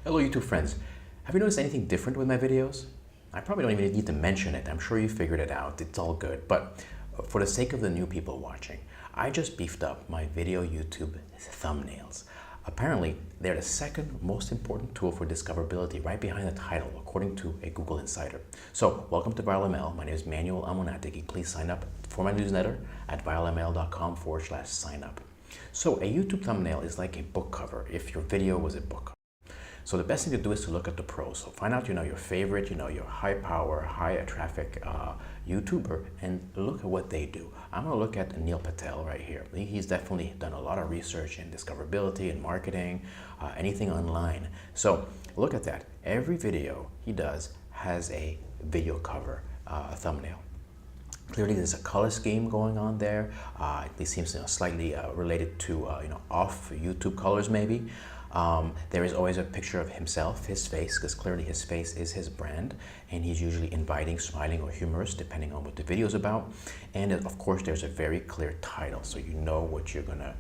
Hello YouTube friends. Have you noticed anything different with my videos? I probably don't even need to mention it. I'm sure you figured it out. It's all good. But for the sake of the new people watching, I just beefed up my video YouTube thumbnails. Apparently, they're the second most important tool for discoverability, right behind the title, according to a Google Insider. So, welcome to ViralML. My name is Manuel Monetizing. Please sign up for my newsletter at viralml.com/sign up. So, a YouTube thumbnail is like a book cover if your video was a book cover. So the best thing to do is to look at the pros. So find out, your favorite, your high power, high traffic YouTuber, and look at what they do. I'm going to look at Neil Patel right here. He's definitely done a lot of research in discoverability and marketing, anything online. So look at that. Every video he does has a video cover, thumbnail. Clearly, there's a color scheme going on there. It seems slightly related to off YouTube colors maybe. There is always a picture of himself, his face, because clearly his face is his brand, and he's usually inviting, smiling, or humorous, depending on what the video is about. And of course, there's a very clear title, so you know what you're gonna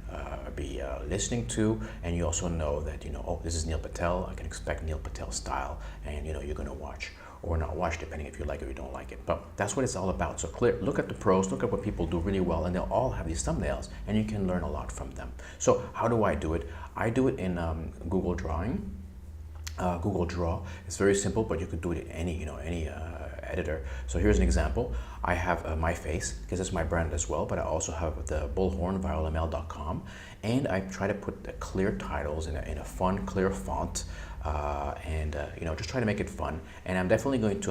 be listening to, and you also know that oh, this is Neil Patel. I can expect Neil Patel style, and you're gonna watch or not watch, depending if you like it or you don't like it. But that's what it's all about. So look at the pros, look at what people do really well, and they'll all have these thumbnails, and you can learn a lot from them. So how do I do it? I do it in Google Drawing. Google Draw. It's very simple, but you could do it in any editor. So here's an example. I have my face, because it's my brand as well, but I also have the bullhorn, viralml.com, and I try to put the clear titles in a fun, clear font, and just try to make it fun. And I'm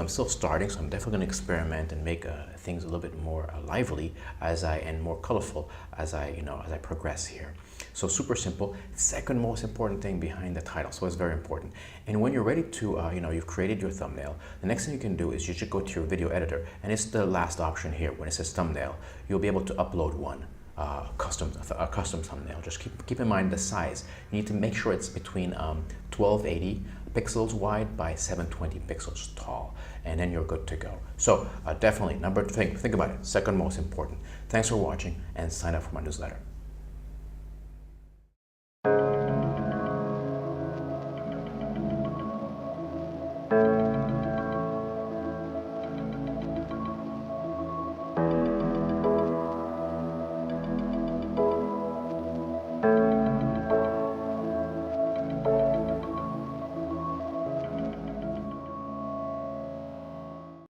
still starting, so I'm definitely going to experiment and make things a little bit more lively and more colorful as I progress here. So super simple. Second most important thing behind the title, so it's very important. And when you're ready to, you've created your thumbnail, the next thing you can do is you should go to your video editor, and it's the last option here. When it says thumbnail, you'll be able to upload one. A custom thumbnail. Just keep in mind the size. You need to make sure it's between 1280 pixels wide by 720 pixels tall, and then you're good to go. So definitely, think about it. Second most important. Thanks for watching, and sign up for my newsletter.